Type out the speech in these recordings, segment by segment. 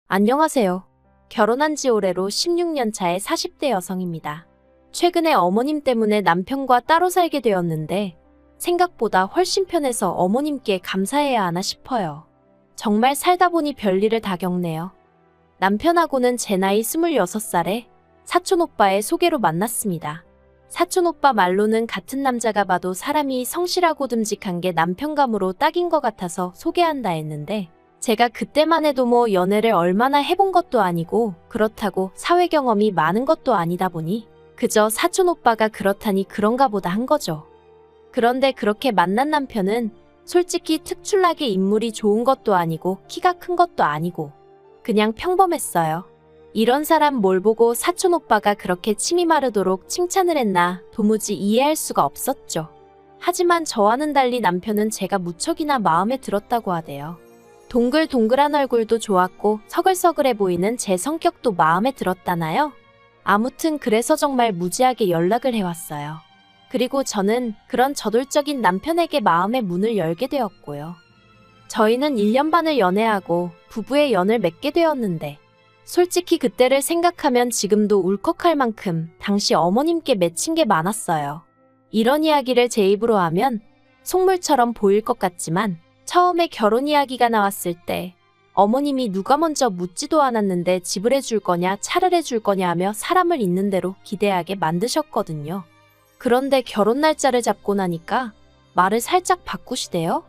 안녕하세요. 결혼한 지 올해로 16년 차의 40대 여성입니다. 최근에 어머님 때문에 남편과 따로 살게 되었는데 생각보다 훨씬 편해서 어머님께 감사해야 하나 싶어요. 정말 살다 보니 별일을 다 겪네요. 남편하고는 제 나이 26살에 사촌오빠의 소개로 만났습니다. 사촌오빠 말로는 같은 남자가 봐도 사람이 성실하고 듬직한 게 남편감으로 딱인 것 같아서 소개한다 했는데 제가 그때만 해도 연애를 얼마나 해본 것도 아니고 그렇다고 사회 경험이 많은 것도 아니다 보니 그저 사촌오빠가 그렇다니 그런가 보다 한 거죠. 그런데 그렇게 만난 남편은 솔직히 특출나게 인물이 좋은 것도 아니고 키가 큰 것도 아니고 그냥 평범했어요. 이런 사람 뭘 보고 사촌오빠가 그렇게 침이 마르도록 칭찬을 했나 도무지 이해할 수가 없었죠. 하지만 저와는 달리 남편은 제가 무척이나 마음에 들었다고 하대요. 동글동글한 얼굴도 좋았고 서글서글해 보이는 제 성격도 마음에 들었다나요? 아무튼 그래서 정말 무지하게 연락을 해왔어요. 그리고 저는 그런 저돌적인 남편에게 마음의 문을 열게 되었고요. 저희는 1년 반을 연애하고 부부의 연을 맺게 되었는데 솔직히 그때를 생각하면 지금도 울컥할 만큼 당시 어머님께 맺힌 게 많았어요. 이런 이야기를 제 입으로 하면 속물처럼 보일 것 같지만 처음에 결혼 이야기가 나왔을 때 어머님이 누가 먼저 묻지도 않았는데 집을 해줄 거냐 차를 해줄 거냐 하며 사람을 있는 대로 기대하게 만드셨거든요. 그런데 결혼 날짜를 잡고 나니까 말을 살짝 바꾸시대요.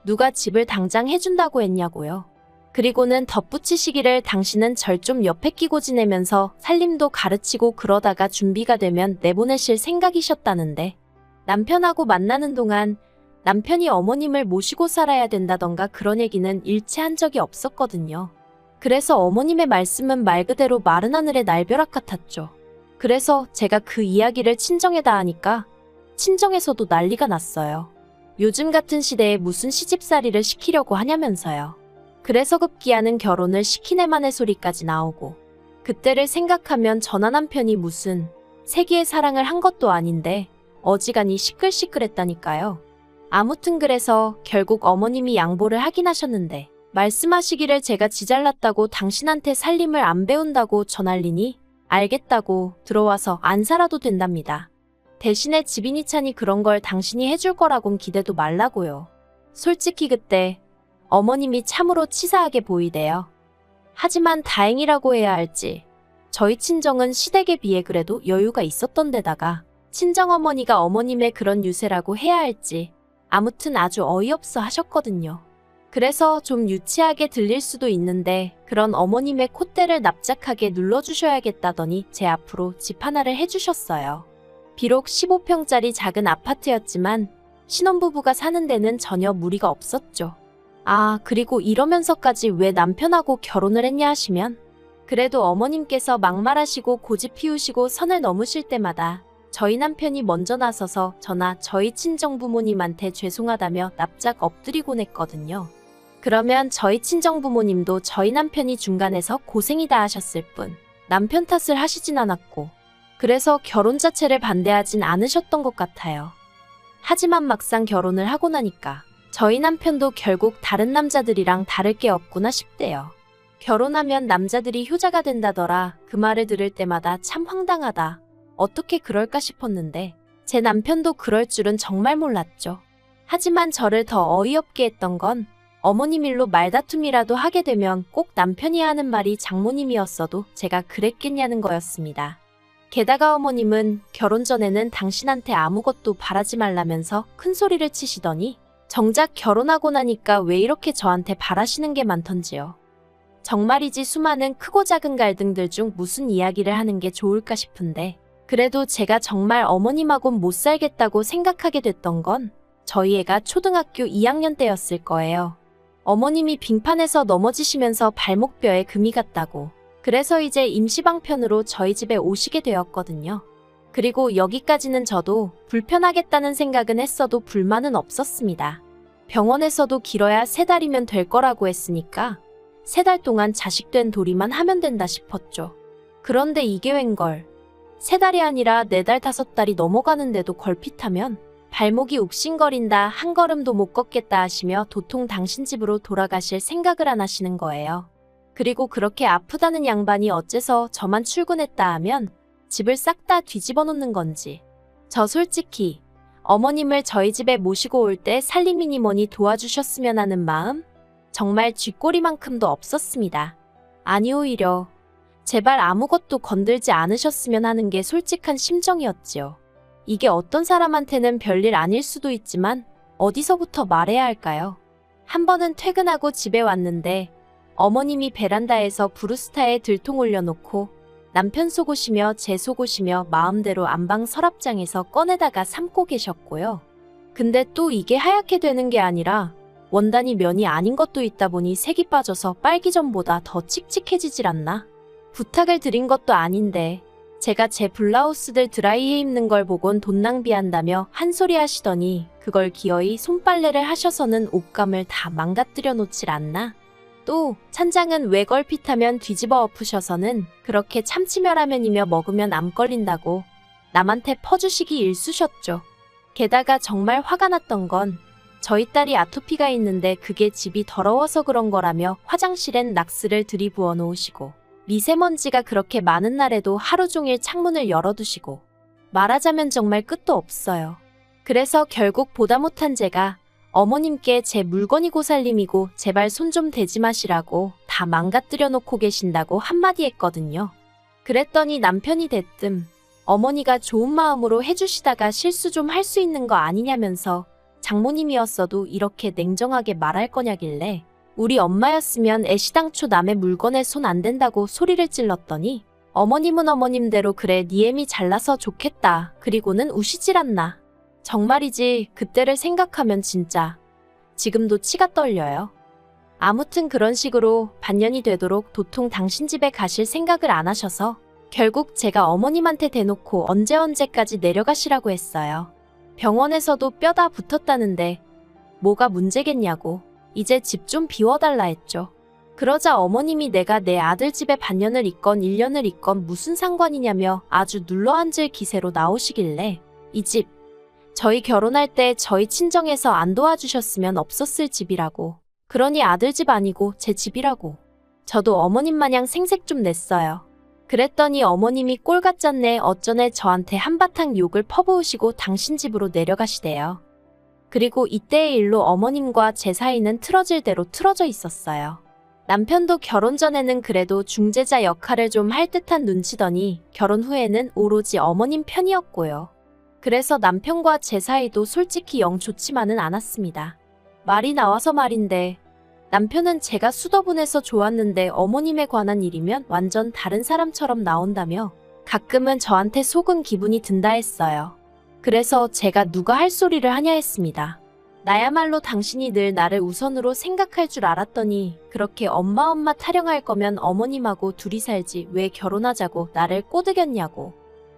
누가 집을 당장 해준다고 했냐고요. 그리고는 덧붙이시기를 당신은 절 좀 옆에 끼고 지내면서 살림도 가르치고 그러다가 준비가 되면 내보내실 생각이셨다는데 남편하고 만나는 동안 남편이 어머님을 모시고 살아야 된다던가 그런 얘기는 일체 한 적이 없었거든요. 그래서 어머님의 말씀은 말 그대로 마른 하늘의 날벼락 같았죠. 그래서 제가 그 이야기를 친정에다 하니까 친정에서도 난리가 났어요. 요즘 같은 시대에 무슨 시집살이를 시키려고 하냐면서요. 그래서 급기야는 결혼을 시키네만의 소리까지 나오고 그때를 생각하면 저나 남편이 무슨 세기의 사랑을 한 것도 아닌데 어지간히 시끌시끌했다니까요. 아무튼 그래서 결국 어머님이 양보를 하긴 하셨는데 말씀하시기를 제가 지 잘났다고 당신한테 살림을 안 배운다고 전할리니 알겠다고 들어와서 안 살아도 된답니다. 대신에 집이니 차니 그런 걸 당신이 해줄 거라곤 기대도 말라고요. 솔직히 그때 어머님이 참으로 치사하게 보이대요. 하지만 다행이라고 해야 할지 저희 친정은 시댁에 비해 그래도 여유가 있었던 데다가 친정어머니가 어머님의 그런 유세라고 해야 할지 아무튼 아주 어이없어 하셨거든요. 그래서 좀 유치하게 들릴 수도 있는데 그런 어머님의 콧대를 납작하게 눌러주셔야겠다더니 제 앞으로 집 하나를 해주셨어요. 비록 15평짜리 작은 아파트였지만 신혼부부가 사는 데는 전혀 무리가 없었죠. 아, 그리고 이러면서까지 왜 남편하고 결혼을 했냐 하시면 그래도 어머님께서 막말하시고 고집 피우시고 선을 넘으실 때마다 저희 남편이 먼저 나서서 저나 저희 친정부모님한테 죄송하다며 납작 엎드리곤 했거든요. 그러면 저희 친정부모님도 저희 남편이 중간에서 고생이다 하셨을 뿐 남편 탓을 하시진 않았고 그래서 결혼 자체를 반대하진 않으셨던 것 같아요. 하지만 막상 결혼을 하고 나니까 저희 남편도 결국 다른 남자들이랑 다를 게 없구나 싶대요. 결혼하면 남자들이 효자가 된다더라. 그 말을 들을 때마다 참 황당하다. 어떻게 그럴까 싶었는데 제 남편도 그럴 줄은 정말 몰랐죠. 하지만 저를 더 어이없게 했던 건 어머님 일로 말다툼이라도 하게 되면 꼭 남편이 하는 말이 장모님이었어도 제가 그랬겠냐는 거였습니다. 게다가 어머님은 결혼 전에는 당신한테 아무것도 바라지 말라면서 큰 소리를 치시더니 정작 결혼하고 나니까 왜 이렇게 저한테 바라시는 게 많던지요. 정말이지 수많은 크고 작은 갈등들 중 무슨 이야기를 하는 게 좋을까 싶은데 그래도 제가 정말 어머님하고는 못 살겠다고 생각하게 됐던 건 저희 애가 초등학교 2학년 때였을 거예요. 어머님이 빙판에서 넘어지시면서 발목뼈에 금이 갔다고. 그래서 이제 임시방편으로 저희 집에 오시게 되었거든요. 그리고 여기까지는 저도 불편하겠다는 생각은 했어도 불만은 없었습니다. 병원에서도 길어야 3달이면 될 거라고 했으니까 3달 동안 자식된 도리만 하면 된다 싶었죠. 그런데 이게 웬걸. 3달이 아니라 4달 5달이 넘어가는데도 걸핏하면 발목이 욱신거린다 한 걸음도 못 걷겠다 하시며 도통 당신 집으로 돌아가실 생각을 안 하시는 거예요. 그리고 그렇게 아프다는 양반이 어째서 저만 출근했다 하면 집을 싹 다 뒤집어 놓는 건지. 저 솔직히 어머님을 저희 집에 모시고 올 때 살림이니 뭐니 도와주셨으면 하는 마음 정말 쥐꼬리만큼도 없었습니다. 아니 오히려 제발 아무것도 건들지 않으셨으면 하는 게 솔직한 심정이었지요. 이게 어떤 사람한테는 별일 아닐 수도 있지만 어디서부터 말해야 할까요? 한 번은 퇴근하고 집에 왔는데 어머님이 베란다에서 브루스타에 들통 올려놓고 남편 속옷이며 제 속옷이며 마음대로 안방 서랍장에서 꺼내다가 삶고 계셨고요. 근데 또 이게 하얗게 되는 게 아니라 원단이 면이 아닌 것도 있다 보니 색이 빠져서 빨기 전보다 더 칙칙해지질 않나? 부탁을 드린 것도 아닌데 제가 제 블라우스들 드라이해 입는 걸 보곤 돈 낭비한다며 한 소리 하시더니 그걸 기어이 손빨래를 하셔서는 옷감을 다 망가뜨려 놓질 않나? 또 찬장은 왜 걸핏하면 뒤집어 엎으셔서는 그렇게 참치멸라면이며 먹으면 암 걸린다고 남한테 퍼주시기 일쑤셨죠. 게다가 정말 화가 났던 건 저희 딸이 아토피가 있는데 그게 집이 더러워서 그런 거라며 화장실엔 락스를 들이부어 놓으시고 미세먼지가 그렇게 많은 날에도 하루 종일 창문을 열어두시고 말하자면 정말 끝도 없어요. 그래서 결국 보다 못한 제가 어머님께 제 물건이 고살림이고 제발 손 좀 대지 마시라고 다 망가뜨려 놓고 계신다고 한마디 했거든요. 그랬더니 남편이 대뜸 어머니가 좋은 마음으로 해주시다가 실수 좀 할 수 있는 거 아니냐면서 장모님이었어도 이렇게 냉정하게 말할 거냐길래 우리 엄마였으면 애시당초 남의 물건에 손 안 댄다고 소리를 찔렀더니 어머님은 어머님대로 그래 니 애미 잘나서 좋겠다 그리고는 우시질 않나. 정말이지 그때를 생각하면 진짜 지금도 치가 떨려요. 아무튼 그런 식으로 반년이 되도록 도통 당신 집에 가실 생각을 안 하셔서 결국 제가 어머님한테 대놓고 언제까지 내려가시라고 했어요. 병원에서도 뼈다 붙었다는데 뭐가 문제겠냐고 이제 집 좀 비워달라 했죠. 그러자 어머님이 내가 내 아들 집에 반년을 있건 1년을 있건 무슨 상관이냐며 아주 눌러앉을 기세로 나오시길래 이 집 저희 결혼할 때 저희 친정에서 안 도와주셨으면 없었을 집이라고. 그러니 아들 집 아니고 제 집이라고. 저도 어머님 마냥 생색 좀 냈어요. 그랬더니 어머님이 꼴 같잖네 어쩌네 저한테 한바탕 욕을 퍼부으시고 당신 집으로 내려가시대요. 그리고 이때의 일로 어머님과 제 사이는 틀어질 대로 틀어져 있었어요. 남편도 결혼 전에는 그래도 중재자 역할을 좀 할 듯한 눈치더니 결혼 후에는 오로지 어머님 편이었고요. 그래서 남편과 제 사이도 솔직히 영 좋지만은 않았습니다. 말이 나와서 말인데 남편은 제가 수더분해서 좋았는데 어머님에 관한 일이면 완전 다른 사람처럼 나온다며 가끔은 저한테 속은 기분이 든다 했어요. 그래서 제가 누가 할 소리를 하냐 했습니다. 나야말로 당신이 늘 나를 우선으로 생각할 줄 알았더니 그렇게 엄마 타령할 거면 어머님하고 둘이 살지 왜 결혼하자고 나를 꼬드겼냐고.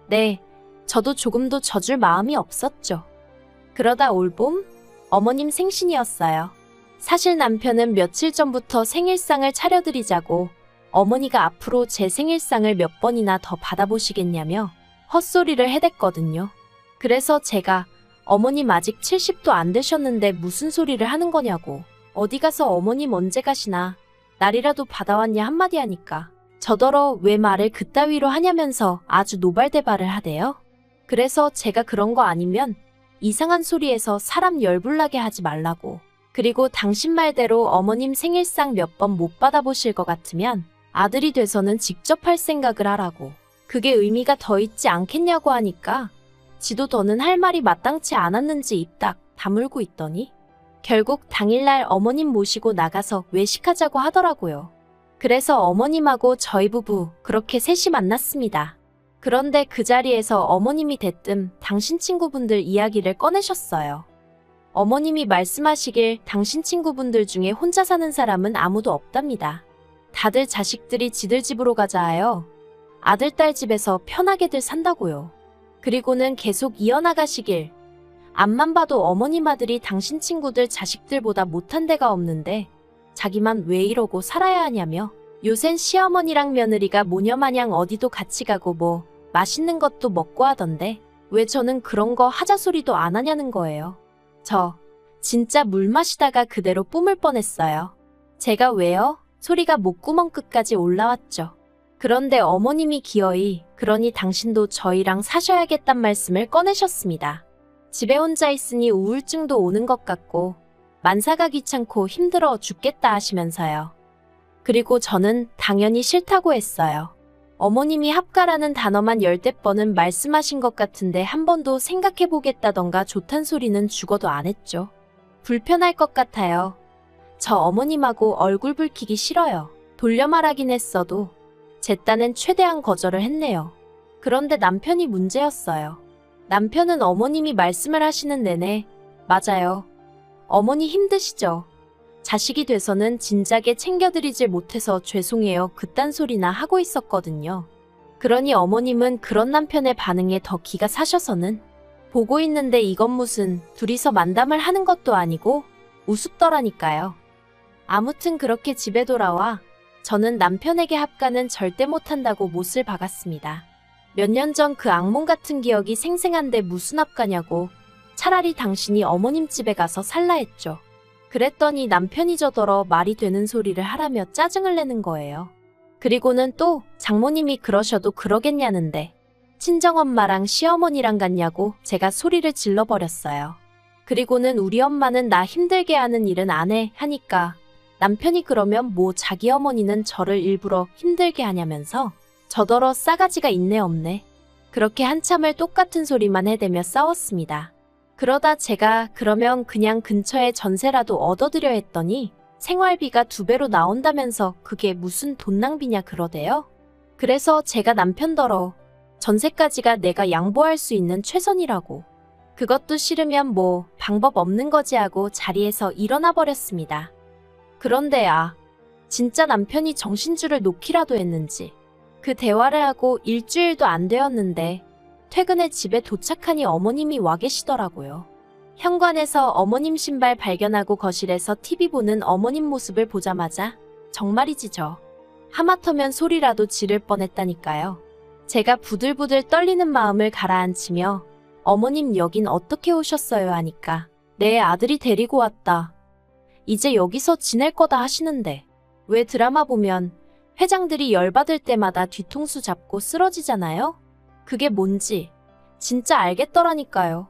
네, 저도 조금도 져줄 마음이 없었죠. 그러다 올봄 어머님 생신이었어요. 사실 남편은 며칠 전부터 생일상을 차려드리자고 어머니가 앞으로 제 생일상을 몇 번이나 더 받아보시겠냐며 헛소리를 해댔거든요. 그래서 제가 어머님 아직 70도 안 되셨는데 무슨 소리를 하는 거냐고 어디 가서 어머님 언제 가시나 날이라도 받아왔냐 한마디 하니까 저더러 왜 말을 그따위로 하냐면서 아주 노발대발을 하대요. 그래서 제가 그런 거 아니면 이상한 소리에서 사람 열불나게 하지 말라고. 그리고 당신 말대로 어머님 생일상 몇 번 못 받아보실 것 같으면 아들이 돼서는 직접 할 생각을 하라고. 그게 의미가 더 있지 않겠냐고 하니까 지도 더는 할 말이 마땅치 않았는지 입 딱 다물고 있더니 결국 당일날 어머님 모시고 나가서 외식하자고 하더라고요. 그래서 어머님하고 저희 부부 그렇게 셋이 만났습니다. 그런데 그 자리에서 어머님이 대뜸 당신 친구분들 이야기를 꺼내셨어요. 어머님이 말씀하시길 당신 친구분들 중에 혼자 사는 사람은 아무도 없답니다. 다들 자식들이 지들 집으로 가자 하여 아들, 딸 집에서 편하게들 산다고요. 그리고는 계속 이어나가시길 앞만 봐도 어머님 아들이 당신 친구들 자식들보다 못한 데가 없는데 자기만 왜 이러고 살아야 하냐며 요샌 시어머니랑 며느리가 모녀마냥 어디도 같이 가고 뭐 맛있는 것도 먹고 하던데 왜 저는 그런 거 하자 소리도 안 하냐는 거예요. 저 진짜 물 마시다가 그대로 뿜을 뻔했어요. 제가 왜요? 소리가 목구멍 끝까지 올라왔죠. 그런데 어머님이 기어이 그러니 당신도 저희랑 사셔야겠단 말씀을 꺼내셨습니다. 집에 혼자 있으니 우울증도 오는 것 같고 만사가 귀찮고 힘들어 죽겠다 하시면서요. 그리고 저는 당연히 싫다고 했어요. 어머님이 합가라는 단어만 열댓 번은 말씀하신 것 같은데 한 번도 생각해보겠다던가 좋단 소리는 죽어도 안 했죠. 불편할 것 같아요. 저 어머님하고 얼굴 붉히기 싫어요. 돌려 말하긴 했어도 제 딴엔 최대한 거절을 했네요. 그런데 남편이 문제였어요. 남편은 어머님이 말씀을 하시는 내내 맞아요. 어머니 힘드시죠? 자식이 돼서는 진작에 챙겨드리질 못해서 죄송해요. 그딴 소리나 하고 있었거든요. 그러니 어머님은 그런 남편의 반응에 더 기가 사셔서는 보고 있는데 이건 무슨 둘이서 만담을 하는 것도 아니고 우습더라니까요. 아무튼 그렇게 집에 돌아와 저는 남편에게 합가는 절대 못한다고 못을 박았습니다. 몇 년 전 그 악몽 같은 기억이 생생한데 무슨 합가냐고 차라리 당신이 어머님 집에 가서 살라 했죠. 그랬더니 남편이 저더러 말이 되는 소리를 하라며 짜증을 내는 거예요. 그리고는 또 장모님이 그러셔도 그러겠냐는데 친정엄마랑 시어머니랑 같냐고 제가 소리를 질러버렸어요. 그리고는 우리 엄마는 나 힘들게 하는 일은 안 해 하니까 남편이 그러면 뭐 자기 어머니는 저를 일부러 힘들게 하냐면서 저더러 싸가지가 있네 없네. 그렇게 한참을 똑같은 소리만 해대며 싸웠습니다. 그러다 제가 그러면 그냥 근처에 전세라도 얻어드려 했더니 생활비가 2배로 나온다면서 그게 무슨 돈 낭비냐 그러대요. 그래서 제가 남편더러 전세까지가 내가 양보할 수 있는 최선이라고. 그것도 싫으면 뭐 방법 없는 거지 하고 자리에서 일어나 버렸습니다. 그런데 진짜 남편이 정신줄을 놓기라도 했는지 그 대화를 하고 일주일도 안 되었는데 퇴근에 집에 도착하니 어머님이 와 계시더라고요. 현관에서 어머님 신발 발견하고 거실에서 TV 보는 어머님 모습을 보자마자 정말이지 저 하마터면 소리라도 지를 뻔했다니까요. 제가 부들부들 떨리는 마음을 가라앉히며 어머님 여긴 어떻게 오셨어요 하니까 내 아들이 데리고 왔다. 이제 여기서 지낼 거다 하시는데 왜 드라마 보면 회장들이 열받을 때마다 뒤통수 잡고 쓰러지잖아요? 그게 뭔지 진짜 알겠더라니까요.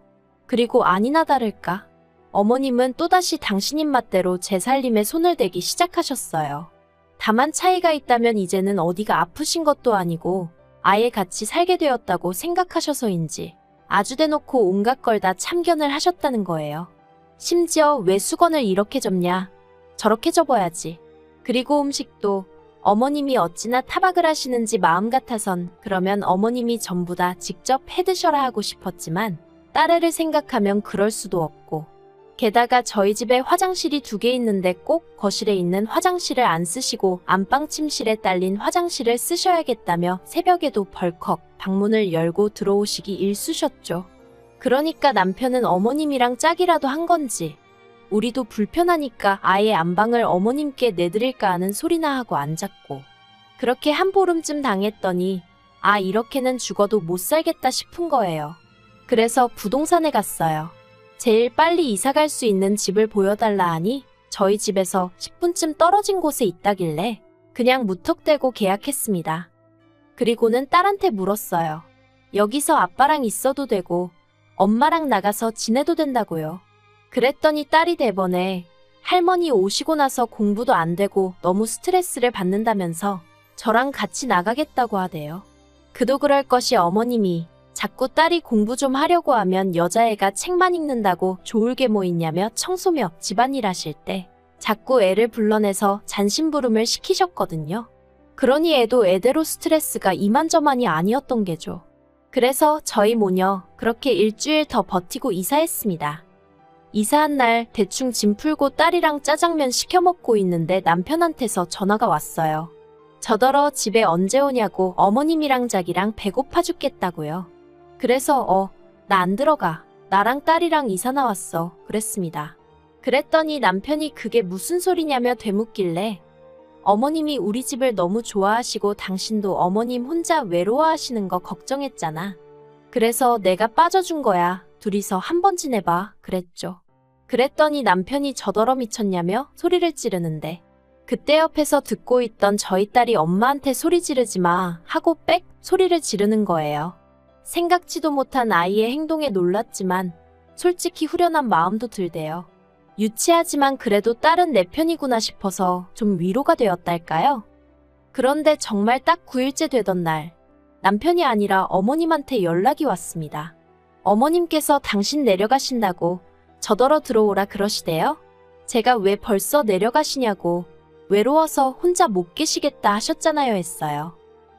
그리고 아니나 다를까 어머님은 또다시 당신 입맛대로 제 살림에 손을 대기 시작하셨어요. 다만 차이가 있다면 이제는 어디가 아프신 것도 아니고 아예 같이 살게 되었다고 생각하셔서인지 아주 대놓고 온갖 걸 다 참견을 하셨다는 거예요. 심지어 왜 수건을 이렇게 접냐 저렇게 접어야지. 그리고 음식도 어머님이 어찌나 타박을 하시는지 마음 같아선 그러면 어머님이 전부 다 직접 해드셔라 하고 싶었지만 딸애를 생각하면 그럴 수도 없고 게다가 저희 집에 화장실이 2개 있는데 꼭 거실에 있는 화장실을 안 쓰시고 안방 침실에 딸린 화장실을 쓰셔야겠다며 새벽에도 벌컥 방문을 열고 들어오시기 일쑤셨죠. 그러니까 남편은 어머님이랑 짝이라도 한 건지 우리도 불편하니까 아예 안방을 어머님께 내드릴까 하는 소리나 하고 앉았고 그렇게 한 보름쯤 당했더니 이렇게는 죽어도 못 살겠다 싶은 거예요. 그래서 부동산에 갔어요. 제일 빨리 이사 갈 수 있는 집을 보여달라 하니 저희 집에서 10분쯤 떨어진 곳에 있다길래 그냥 무턱대고 계약했습니다. 그리고는 딸한테 물었어요. 여기서 아빠랑 있어도 되고 엄마랑 나가서 지내도 된다고요. 그랬더니 딸이 대번에 할머니 오시고 나서 공부도 안 되고 너무 스트레스를 받는다면서 저랑 같이 나가겠다고 하대요. 그도 그럴 것이 어머님이 자꾸 딸이 공부 좀 하려고 하면 여자애가 책만 읽는다고 좋을게 뭐 있냐며 청소며 집안일 하실 때 자꾸 애를 불러내서 잔심부름을 시키셨거든요. 그러니 애도 애대로 스트레스가 이만저만이 아니었던 게죠. 그래서 저희 모녀 그렇게 일주일 더 버티고 이사했습니다. 이사한 날 대충 짐 풀고 딸이랑 짜장면 시켜 먹고 있는데 남편한테서 전화가 왔어요. 저더러 집에 언제 오냐고 어머님이랑 자기랑 배고파 죽겠다고요. 그래서 나 안 들어가. 나랑 딸이랑 이사 나왔어. 그랬습니다. 그랬더니 남편이 그게 무슨 소리냐며 되묻길래 어머님이 우리 집을 너무 좋아하시고 당신도 어머님 혼자 외로워하시는 거 걱정했잖아. 그래서 내가 빠져준 거야. 둘이서 한번 지내봐. 그랬죠. 그랬더니 남편이 저더러 미쳤냐며 소리를 지르는데 그때 옆에서 듣고 있던 저희 딸이 엄마한테 소리 지르지 마 하고 빽 소리를 지르는 거예요. 생각지도 못한 아이의 행동에 놀랐지만 솔직히 후련한 마음도 들대요. 유치하지만 그래도 딸은 내 편이구나 싶어서 좀 위로가 되었달까요? 그런데 정말 딱 9일째 되던 날, 남편이 아니라 어머님한테 연락이 왔습니다. 어머님께서 당신 내려가신다고 저더러 들어오라 그러시대요. 제가 왜 벌써 내려가시냐고 외로워서 혼자 못 계시겠다 하셨잖아요 했어요.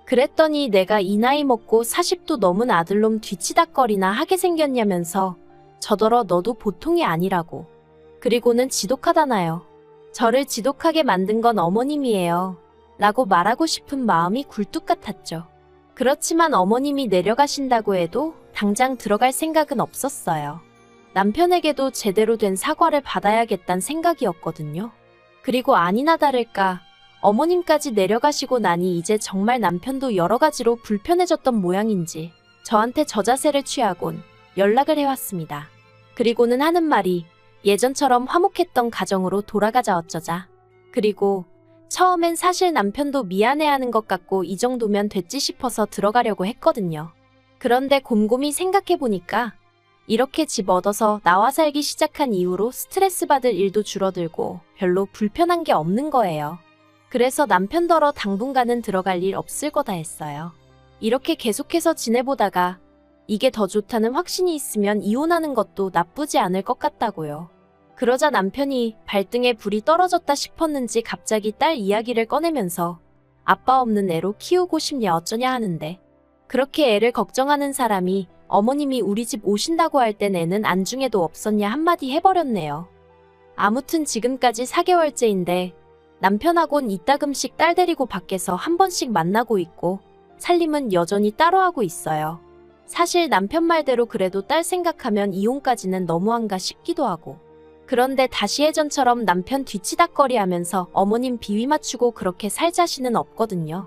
그랬더니 내가 이 나이 먹고 40도 넘은 아들놈 뒤치다꺼리나 하게 생겼냐면서 저더러 너도 보통이 아니라고. 그리고는 지독하다나요. 저를 지독하게 만든 건 어머님이에요. 라고 말하고 싶은 마음이 굴뚝 같았죠. 그렇지만 어머님이 내려가신다고 해도 당장 들어갈 생각은 없었어요. 남편에게도 제대로 된 사과를 받아야겠다는 생각이었거든요. 그리고 아니나 다를까 어머님까지 내려가시고 나니 이제 정말 남편도 여러 가지로 불편해졌던 모양인지 저한테 저자세를 취하곤 연락을 해왔습니다. 그리고는 하는 말이 예전처럼 화목했던 가정으로 돌아가자 어쩌자. 그리고 처음엔 사실 남편도 미안해하는 것 같고 이 정도면 됐지 싶어서 들어가려고 했거든요. 그런데 곰곰이 생각해보니까 이렇게 집 얻어서 나와 살기 시작한 이후로 스트레스 받을 일도 줄어들고 별로 불편한 게 없는 거예요. 그래서 남편더러 당분간은 들어갈 일 없을 거다 했어요. 이렇게 계속해서 지내보다가 이게 더 좋다는 확신이 있으면 이혼하는 것도 나쁘지 않을 것 같다고요. 그러자 남편이 발등에 불이 떨어졌다 싶었는지 갑자기 딸 이야기를 꺼내면서 아빠 없는 애로 키우고 싶냐 어쩌냐 하는데 그렇게 애를 걱정하는 사람이 어머님이 우리 집 오신다고 할 땐 애는 안중에도 없었냐 한마디 해버렸네요. 아무튼 지금까지 4개월째인데 남편하곤 이따금씩 딸 데리고 밖에서 한 번씩 만나고 있고 살림은 여전히 따로 하고 있어요. 사실 남편 말대로 그래도 딸 생각하면 이혼까지는 너무한가 싶기도 하고 그런데 다시 예전처럼 남편 뒤치다꺼리 하면서 어머님 비위 맞추고 그렇게 살 자신은 없거든요.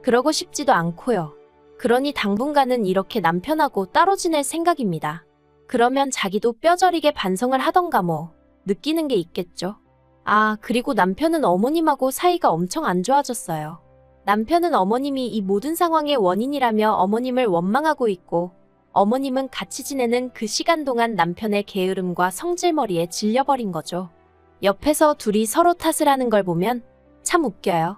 그러고 싶지도 않고요. 그러니 당분간은 이렇게 남편하고 따로 지낼 생각입니다. 그러면 자기도 뼈저리게 반성을 하던가 뭐 느끼는 게 있겠죠. 아, 그리고 남편은 어머님하고 사이가 엄청 안 좋아졌어요. 남편은 어머님이 이 모든 상황의 원인이라며 어머님을 원망하고 있고 어머님은 같이 지내는 그 시간 동안 남편의 게으름과 성질머리에 질려버린 거죠. 옆에서 둘이 서로 탓을 하는 걸 보면 참 웃겨요.